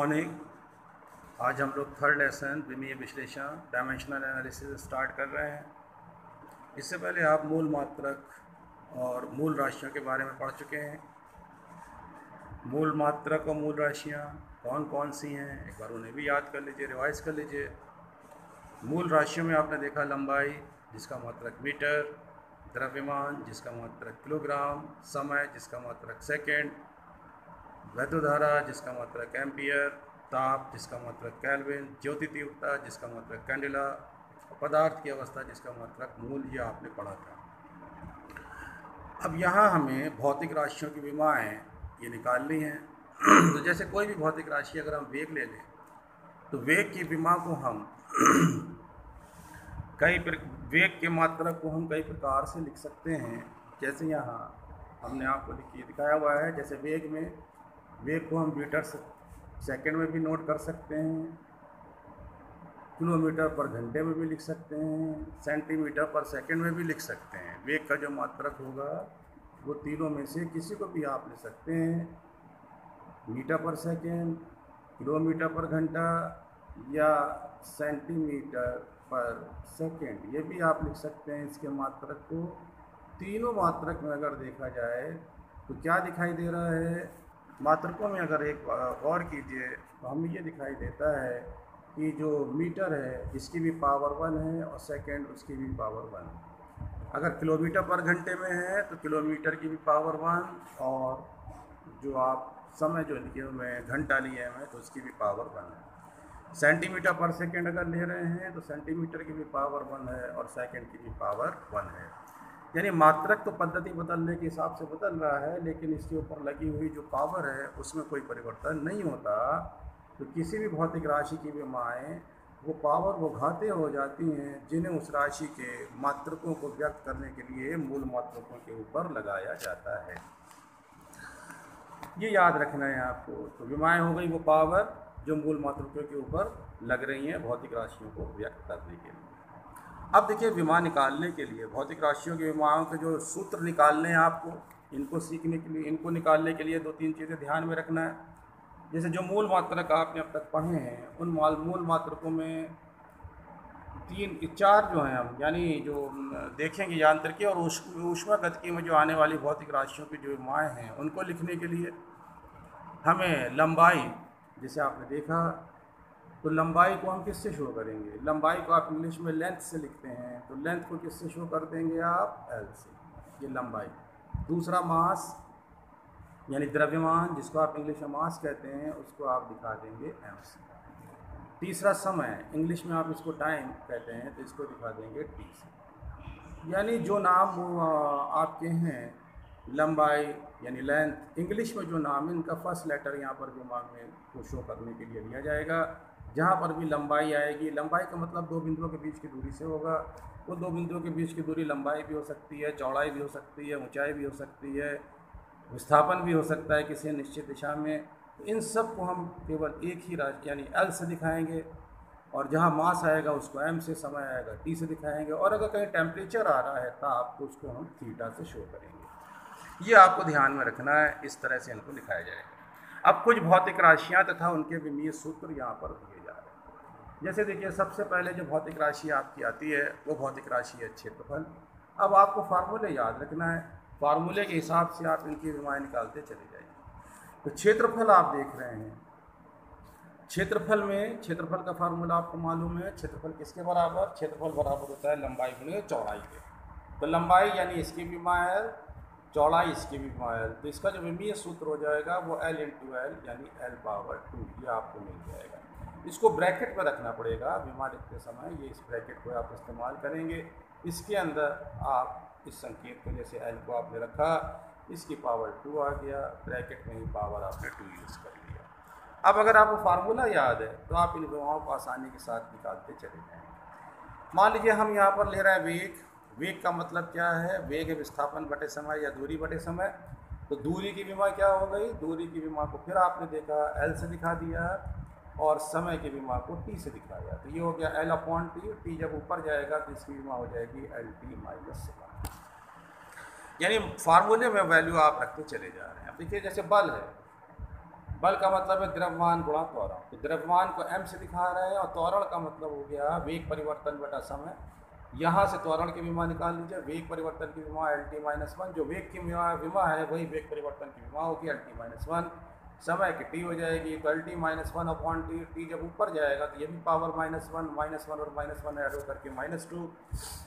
Morning. आज हम लोग थर्ड लेसन विमीय विश्लेषण डायमेंशनल एनालिसिस स्टार्ट कर रहे हैं। इससे पहले आप मूल मात्रक और मूल राशियों के बारे में पढ़ चुके हैं। मूल मात्रक और मूल राशियाँ कौन कौन सी हैं, एक बार उन्हें भी याद कर लीजिए, रिवाइज कर लीजिए। मूल राशियों में आपने देखा लंबाई जिसका मात्रक मीटर, द्रव्यमान जिसका मात्रक किलोग्राम, समय जिसका मात्रक सेकेंड, वैद्युतधारा जिसका मात्रक एम्पियर, ताप जिसका मात्रक केल्विन, ज्योति तीव्रता जिसका मात्रक कैंडेला, पदार्थ की अवस्था जिसका मात्रक मूल, ये आपने पढ़ा था। अब यहाँ हमें भौतिक राशियों की विमाएँ ये निकालनी है। तो जैसे कोई भी भौतिक राशि अगर हम वेग ले लें तो वेग की विमा को हम वेग के मात्रक को हम कई प्रकार से लिख सकते हैं। जैसे यहाँ हमने आपको दिखाया हुआ है, जैसे वेग को हम मीटर सेकंड में भी नोट कर सकते हैं, किलोमीटर पर घंटे में भी लिख सकते हैं, सेंटीमीटर पर सेकंड में भी लिख सकते हैं। वेग का जो मात्रक होगा वो तीनों में से किसी को भी आप ले सकते हैं, मीटर पर सेकंड, किलोमीटर पर घंटा या सेंटीमीटर पर सेकंड, ये भी आप लिख सकते हैं इसके मात्रक को। तीनों मात्रक में अगर देखा जाए तो क्या दिखाई दे रहा है, मात्रकों में अगर एक गौर कीजिए तो हमें ये दिखाई देता है कि जो मीटर है इसकी भी पावर 1 है और सेकंड उसकी भी पावर 1 है। अगर किलोमीटर पर घंटे में है तो किलोमीटर की भी पावर 1, और जो आप समय जो लिखे हुए हैं घंटा लिए हैं तो उसकी भी पावर 1 है। सेंटीमीटर पर सेकंड अगर ले रहे हैं तो सेंटीमीटर की भी पावर 1 है और सेकंड की भी पावर 1 है। यानी मात्रक तो पद्धति बदलने के हिसाब से बदल रहा है, लेकिन इसके ऊपर लगी हुई जो पावर है उसमें कोई परिवर्तन नहीं होता। तो किसी भी भौतिक राशि की विमाएँ वो पावर वो घाते हो जाती हैं जिन्हें उस राशि के मात्रकों को व्यक्त करने के लिए मूल मात्रकों के ऊपर लगाया जाता है। ये याद रखना है आपको। तो विमाएँ हो गई वो पावर जो मूल मात्रकों के ऊपर लग रही हैं भौतिक राशियों को व्यक्त करने के लिए। अब देखिए विमा निकालने के लिए, भौतिक राशियों की विमाओं के जो सूत्र निकालने हैं आपको, इनको सीखने के लिए, इनको निकालने के लिए 2-3 चीज़ें ध्यान में रखना है। जैसे जो मूल मात्रक आपने अब तक पढ़े हैं उन मूल मात्रकों में 4 जो हैं हम, यानी जो देखेंगे यांत्रिकी और ऊष्मागतिकी में जो आने वाली भौतिक राशियों की जो विमाएँ हैं उनको लिखने के लिए हमें लंबाई, जैसे आपने देखा, तो लंबाई को हम किससे शो करेंगे? लंबाई को आप इंग्लिश में लेंथ से लिखते हैं, तो लेंथ को किससे शो कर देंगे आप? एल से, ये लंबाई। दूसरा मास यानी द्रव्यमान, जिसको आप इंग्लिश में मास कहते हैं, उसको आप दिखा देंगे एम से। तीसरा समय, इंग्लिश में आप इसको टाइम कहते हैं, तो इसको दिखा देंगे टी से। यानी जो नाम आपके हैं लंबाई यानी लेंथ, इंग्लिश में जो नाम है इनका फर्स्ट लेटर यहाँ पर दिमाग में को शो करने के लिए लिया जाएगा। जहाँ पर भी लंबाई आएगी, लंबाई का मतलब 2 बिंदुओं के बीच की दूरी से होगा। वो 2 बिंदुओं के बीच की दूरी लंबाई भी हो सकती है, चौड़ाई भी हो सकती है, ऊंचाई भी हो सकती है, विस्थापन भी हो सकता है किसी निश्चित दिशा में। तो इन सब को हम केवल एक ही राशि यानी एल से दिखाएंगे, और जहाँ मास आएगा उसको एम से, समय आएगा टी से दिखाएंगे, और अगर कहीं टेम्परेचर आ रहा है ताप तो उसको हम थीटा से शो करेंगे। ये आपको ध्यान में रखना है, इस तरह से इनको लिखाया जाएगा। अब कुछ भौतिक राशियाँ तथा उनके विमीय सूत्र यहाँ पर दिए जा रहे हैं। जैसे देखिए सबसे पहले जो भौतिक राशि आपकी आती है वो भौतिक राशि है क्षेत्रफल। अब आपको फार्मूले याद रखना है, फार्मूले के हिसाब से आप इनकी विमाएँ निकालते चले जाइए। तो क्षेत्रफल आप देख रहे हैं, क्षेत्रफल में क्षेत्रफल का फार्मूला आपको मालूम है। क्षेत्रफल किसके बराबर? क्षेत्रफल बराबर होता है लंबाई गुणे चौड़ाई के। तो लंबाई यानी इसकी भी माइल, चौड़ाई इसकी भी माइल, तो इसका जो विमीय सूत्र हो जाएगा वो L × L यानी L पावर 2, ये आपको मिल जाएगा। इसको ब्रैकेट में रखना पड़ेगा विमा लिखते समय, ये इस ब्रैकेट को आप इस्तेमाल करेंगे। इसके अंदर आप इस संकेत को, जैसे L को आपने रखा, इसकी पावर 2 आ गया, ब्रैकेट में ही पावर आपने 2 यूज़ कर लिया। अब अगर आपको फार्मूला याद है तो आप इन विमाओं को आसानी के साथ निकालते चले जाएंगे। मान लीजिए हम यहाँ पर ले रहे हैं वेग। वेग का मतलब क्या है? वेग है विस्थापन बटे समय या दूरी बटे समय। तो दूरी की विमा क्या हो गई? दूरी की विमा को फिर आपने देखा L से दिखा दिया, और समय की विमा को T से दिखाया। तो ये हो गया L/T। T जब ऊपर जाएगा तो इसकी विमा हो जाएगी LT - समय। यानी फार्मूले में वैल्यू आप रखते चले जा रहे हैं। अब देखिए जैसे बल है, बल का मतलब है द्रव्यमान गुणा त्वरण। तो द्रव्यमान को m से दिखा रहे हैं और त्वरण का मतलब हो गया वेग परिवर्तन बटा समय। यहाँ से त्वरण की विमा निकाल लीजिए, वेग परिवर्तन की विमा LT-1, जो वेग की विमा है वही वेग परिवर्तन की विमा होगी LT-1, समय की t हो जाएगी। तो LT-1 अपॉन t जब ऊपर जाएगा तो ये भी पावर -1 और -1 ऐड होकर के -2,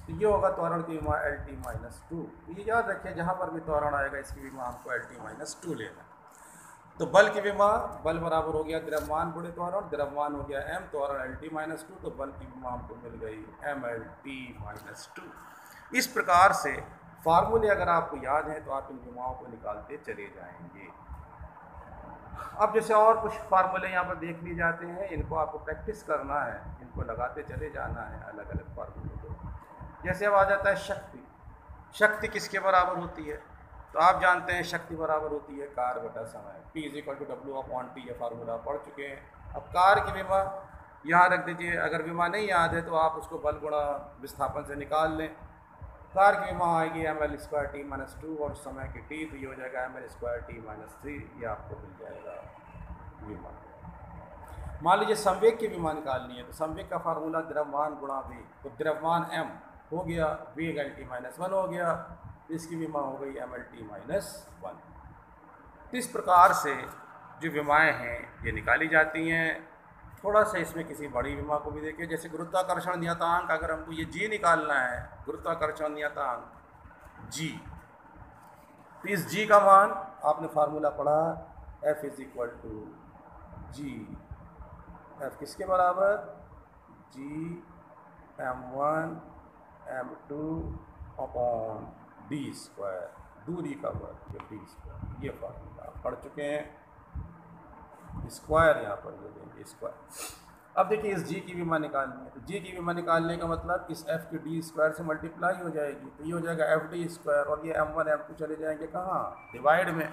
तो ये होगा त्वरण की विमा LT-2। ये याद रखिए जहाँ पर भी त्वरण आएगा इसकी विमा हमको LT-2 लेना। तो बल की विमा, बल बराबर हो गया द्रव्यमान गुणे त्वरण, द्रव्यमान हो गया m, त्वरण LT-2, तो बल की विमा हमको मिल गई mLT-2। इस प्रकार से फार्मूले अगर आपको याद हैं तो आप इन विमाओं को निकालते चले जाएंगे। अब जैसे और कुछ फार्मूले यहाँ पर देख लिए जाते हैं, इनको आपको प्रैक्टिस करना है, इनको लगाते चले जाना है अलग अलग फार्मूले को। जैसे अब आ जाता है शक्ति। शक्ति किसके बराबर होती है? तो आप जानते हैं शक्ति बराबर होती है कार्य बटा समय, P = W/T, ये फार्मूला पढ़ चुके हैं। अब कार्य की विमा यहाँ रख दीजिए, अगर विमा नहीं याद है तो आप उसको बल गुणा विस्थापन से निकाल लें। कार्य की विमा आएगी mL²T-2 और समय की t, तो ये हो जाएगा mL²T-3, ये आपको मिल जाएगा विमा। मान लीजिए संवेग की विमा निकालनी है, तो संवेग का फार्मूला द्रव्यमान गुणा वेग, तो द्रव्यमान m हो गया, वेग LT-1 हो गया, इसकी विमा हो गई mLT-1। तो इस प्रकार से जो विमाएँ हैं ये निकाली जाती हैं। थोड़ा सा इसमें किसी बड़ी विमा को भी देखिए, जैसे गुरुत्वाकर्षण नियतांक, अगर हमको ये g निकालना है, गुरुत्वाकर्षण नियतांक g, तो इस g का मान आपने फार्मूला पढ़ा F = g, F किसके बराबर? g m1 m2 d², दूरी का वर्ग d², ये फार्मूला आप पढ़ चुके हैं। स्क्वायर यहाँ पर ले लेंगे स्क्वायर। अब देखिए इस g की विमा निकालनी है, तो g की विमा निकालने का मतलब इस f की d² से मल्टीप्लाई हो जाएगी, तो ये हो जाएगा FD², और ये m1 m2 चले जाएंगे कहाँ? डिवाइड में,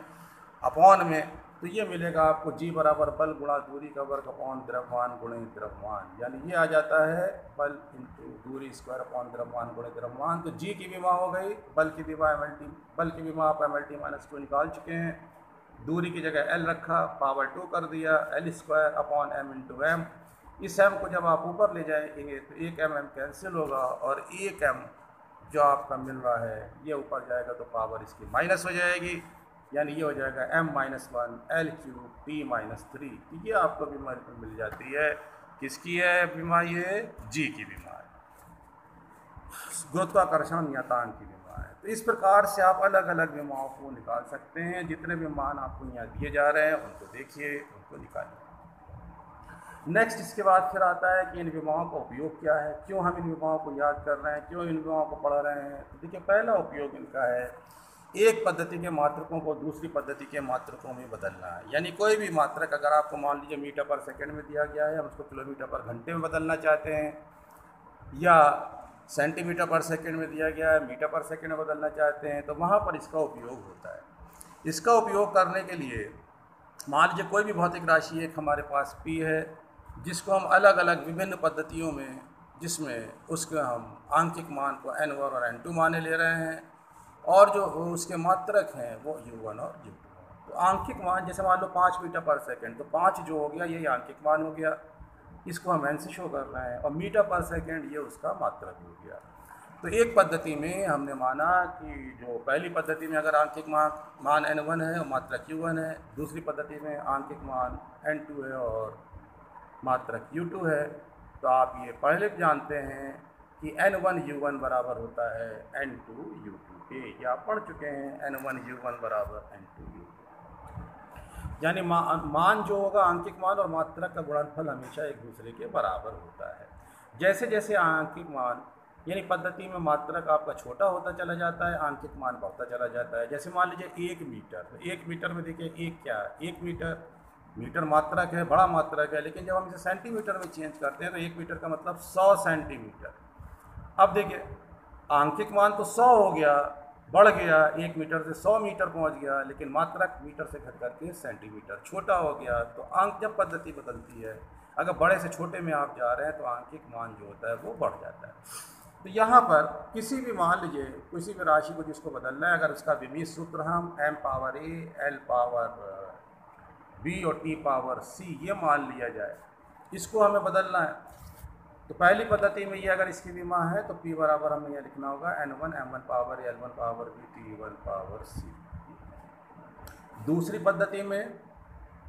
अपॉन में, तो ये मिलेगा आपको g बराबर बल गुणा दूरी का वर्ग अपॉन द्रव्यमान गुणे द्रव्यमान, यानी ये आ जाता है बल इंटू दूरी स्क्वायर अपॉन द्रव्यमान गुणे द्रव्यमान। तो g की विमा हो गई, बल की विमा बल की विमा आप mLT-2 निकाल चुके हैं, दूरी की जगह l रखा, पावर 2 कर दिया, L² upon m into m। इस m को जब आप ऊपर ले जाएंगे तो एक m कैंसिल होगा, और एक m जो आपका मिल रहा है ये ऊपर जाएगा तो पावर इसकी माइनस हो जाएगी, यानी ये हो जाएगा m-1 L³ T-3। तो ये आपको बीमा मिल जाती है। किसकी है बीमा? ये g की बीमा है, गुरुत्वाकर्षण नियतांक की बीमा है। तो इस प्रकार से आप अलग अलग बीमाओं को निकाल सकते हैं। जितने भी मान आपको यहाँ दिए जा रहे हैं उनको देखिए, उनको निकालिए। नेक्स्ट इसके बाद फिर आता है कि इन विमाओं का उपयोग क्या है, क्यों हम इन विमाओं को याद कर रहे हैं, क्यों इन विमाओं को पढ़ रहे हैं। तो देखिए पहला उपयोग इनका है एक पद्धति के मात्रकों को दूसरी पद्धति के मात्रकों में बदलना है। यानी कोई भी मात्रक अगर आपको मान लीजिए मीटर पर सेकंड में दिया गया है, हम उसको किलोमीटर पर घंटे में बदलना चाहते हैं, या सेंटीमीटर पर सेकंड में दिया गया है मीटर पर सेकंड में बदलना चाहते हैं, तो वहाँ पर इसका उपयोग होता है। इसका उपयोग करने के लिए मान लीजिए कोई भी भौतिक राशि एक हमारे पास P है, जिसको हम अलग अलग विभिन्न पद्धतियों में, जिसमें उसके हम आंकिक मान को n1 और n2 माने ले रहे हैं, और जो उसके मात्रक हैं वो u1 और u2 हैं। तो आंकिक मान जैसे मान लो 5 मीटर पर सेकंड, तो 5 जो हो गया यही आंकिक मान हो गया, इसको हम n से शो कर रहे हैं, और मीटर पर सेकंड ये उसका मात्रक हो गया। तो एक पद्धति में हमने माना कि जो पहली पद्धति में अगर आंकिक मान n1 है और मात्रक u1 है, दूसरी पद्धति में आंकिक मान n2 है और मात्रक u2 है। तो आप ये पहले जानते हैं कि n1 u1 बराबर होता है n2 u2 के, ये आप पढ़ चुके हैं, n1 u1 बराबर n2 u2, यानी मान जो होगा आंकिक मान और मात्रक का गुणनफल हमेशा एक दूसरे के बराबर होता है। जैसे जैसे आंकिक मान यानी पद्धति में मात्रक आपका छोटा होता चला जाता है, आंकिक मान बढ़ता चला जाता है। जैसे मान लीजिए 1 मीटर, तो 1 मीटर में देखिए एक क्या है, 1 मीटर मात्रक है, बड़ा मात्रक है, लेकिन जब हम इसे सेंटीमीटर में चेंज करते हैं तो 1 मीटर का मतलब 100 सेंटीमीटर। अब देखिए आंकिक मान तो 100 हो गया, बढ़ गया, 1 मीटर से 100 मीटर पहुंच गया, लेकिन मात्रक मीटर से घट करके सेंटीमीटर छोटा हो गया। तो अंक जब पद्धति बदलती है, अगर बड़े से छोटे में आप जा रहे हैं तो आंकिक मान जो होता है वो बढ़ जाता है। तो यहाँ पर किसी भी मान लीजिए किसी भी राशि को जिसको बदलना है, अगर उसका विमीय सूत्र हम m⁴ l⁴ b और t पावर c ये मान लिया जाए, इसको हमें बदलना है। तो पहली पद्धति में ये अगर इसकी विमा है तो p बराबर हमें यह लिखना होगा n1 m1 power l1 power b t1 power c। दूसरी पद्धति में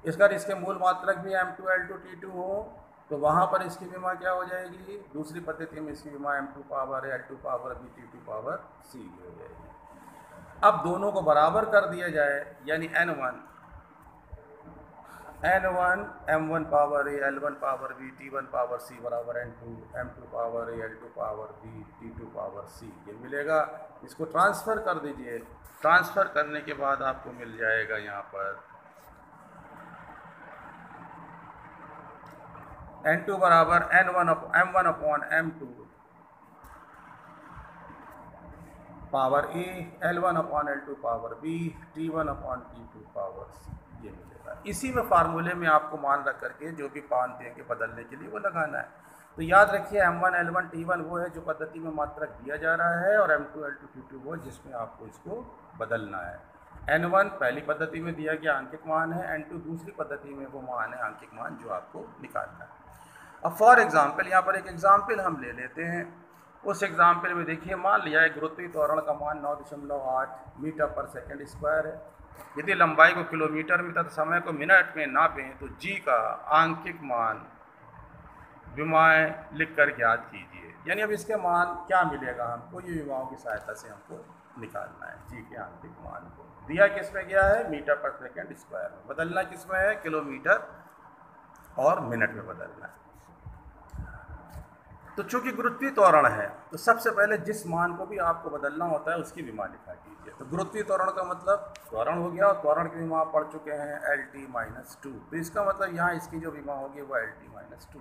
अगर इसके मूल मात्रक भी m2 l2 t2 हो तो वहाँ पर इसकी विमा क्या हो जाएगी, दूसरी पद्धति में इसकी विमा m2 power l2 power b t2 power c हो जाएगी। अब दोनों को बराबर कर दिया जाए, यानी n1 m1 power a l1 power b t1 power c बराबर n2 m2 power a l2 power b t2 power c ये मिलेगा। इसको ट्रांसफ़र कर दीजिए, ट्रांसफ़र करने के बाद आपको मिल जाएगा यहाँ पर n2 बराबर m1 upon m2 power a l1 upon l2 power b t1 upon t2 power c ये मिलेगा। इसी में फार्मूले में आपको मान रख करके जो भी मानते हैं कि बदलने के लिए वो लगाना है। तो याद रखिए m1 l1 t1 वो है जो पद्धति में मात्रक दिया जा रहा है, और m2 l2 t2 वो जिसमें आपको इसको बदलना है। n1 पहली पद्धति में दिया गया आंकिक मान है, n2 दूसरी पद्धति में वो मान है आंकिक मान जो आपको निकालना है। अब फॉर एग्जाम्पल यहाँ पर एक एग्जाम्पल हम ले लेते हैं। उस एग्जाम्पल में देखिए, मान लिया है गुरुत्वीय त्वरण का मान 9.8 मीटर पर सेकंड स्क्वायर है। यदि लंबाई को किलोमीटर में तथा समय को मिनट में नापें तो जी का आंकिक मान विमाएँ लिख कर ज्ञात कीजिए। यानी अब इसके मान क्या मिलेगा हमको, ये विमाओं की सहायता से हमको निकालना है। जी के आंकिक मान को दिया किस में गया है, मीटर पर सेकंड स्क्वायर में, बदलना किस में है, किलोमीटर और मिनट में बदलना है। तो चूंकि गुरुत्वीय त्वरण है तो सबसे पहले जिस मान को भी आपको बदलना होता है उसकी विमा लिखा कीजिए। तो गुरुत्वीय त्वरण का मतलब त्वरण हो गया, और त्वरण की विमा पढ़ चुके हैं LT-2। तो इसका मतलब यहाँ इसकी जो विमा होगी वो LT-2।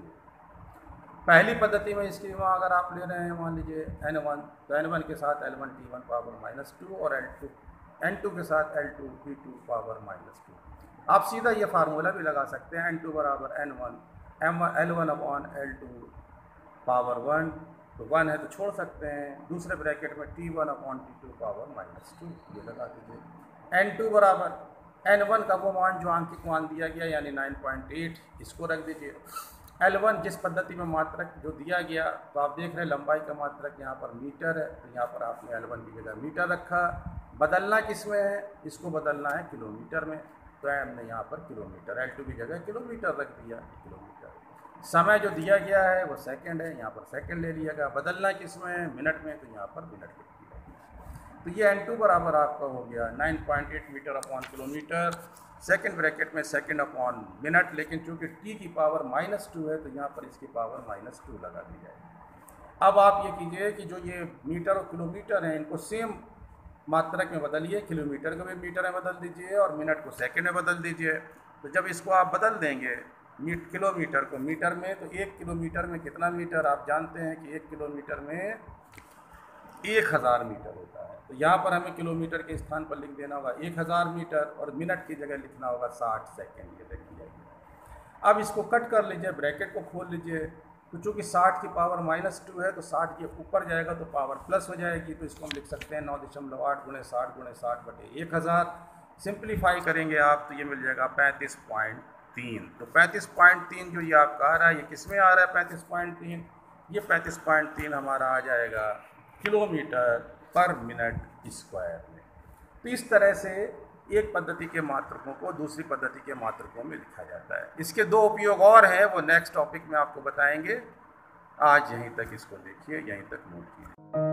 पहली पद्धति में इसकी विमा अगर आप ले रहे हैं मान लीजिए n1, तो n1 के साथ l1 t1 पावर -2 और n2 के साथ l2 t2 पावर -2। आप सीधा ये फार्मूला भी लगा सकते हैं, n2 बराबर n1 l1 upon l2 power 1, तो 1 है तो छोड़ सकते हैं, दूसरे ब्रैकेट में t1 अपॉन t2 पावर -2 ये लगा दीजिए। n2 बराबर n1 का वो मान जो आंकिक मान दिया गया यानी 9.8, इसको रख दीजिए। l1 जिस पद्धति में मात्रक जो दिया गया, तो आप देख रहे हैं लंबाई का मात्रक यहाँ पर मीटर है, तो यहाँ पर आपने l1 की जगह मीटर रखा। बदलना किस में है, इसको बदलना है किलोमीटर में, तो हमने यहाँ पर किलोमीटर, l2 की जगह किलोमीटर रख दिया, किलोमीटर। समय जो दिया गया है वो सेकंड है, यहाँ पर सेकंड ले लिया गया। बदलना किस में है, मिनट में, तो यहाँ पर मिनट लिख दिया। तो ये n2 बराबर आपका हो गया 9.8 meter upon kilometer, second bracket में सेकंड अपॉन मिनट, लेकिन चूंकि t की पावर -2 है तो यहाँ पर इसकी पावर -2 लगा दी जाए। अब आप ये कीजिए कि जो ये मीटर और किलोमीटर हैं इनको सेम मात्रक में बदलिए, किलोमीटर को भी मीटर में बदल दीजिए और मिनट को सेकंड में बदल दीजिए। तो जब इसको आप बदल देंगे किलोमीटर को मीटर में, तो 1 किलोमीटर में कितना मीटर, आप जानते हैं कि 1 किलोमीटर में 1000 मीटर होता है। तो यहाँ पर हमें किलोमीटर के स्थान पर लिख देना होगा 1000 मीटर, और मिनट की जगह लिखना होगा 60 सेकेंड, ये लिख दिया गया। अब इसको कट कर लीजिए, ब्रैकेट को खोल लीजिए। तो चूँकि 60 की पावर -2 है तो 60 के ऊपर जाएगा तो पावर प्लस हो जाएगी, तो इसको हम लिख सकते हैं 9.8 × 60 × 60 बटे 1000। सिंप्लीफाई करेंगे आप तो ये मिल जाएगा 35.3। तो 35.3 जो ये आपका आ रहा है, ये किस में आ रहा है 35.3, ये 35.3 हमारा आ जाएगा किलोमीटर पर मिनट स्क्वायर में। तो इस तरह से एक पद्धति के मात्रकों को दूसरी पद्धति के मात्रकों में लिखा जाता है। इसके 2 उपयोग और हैं, वो नेक्स्ट टॉपिक में आपको बताएंगे। आज यहीं तक इसको देखिए, यहीं तक नोट कीजिए।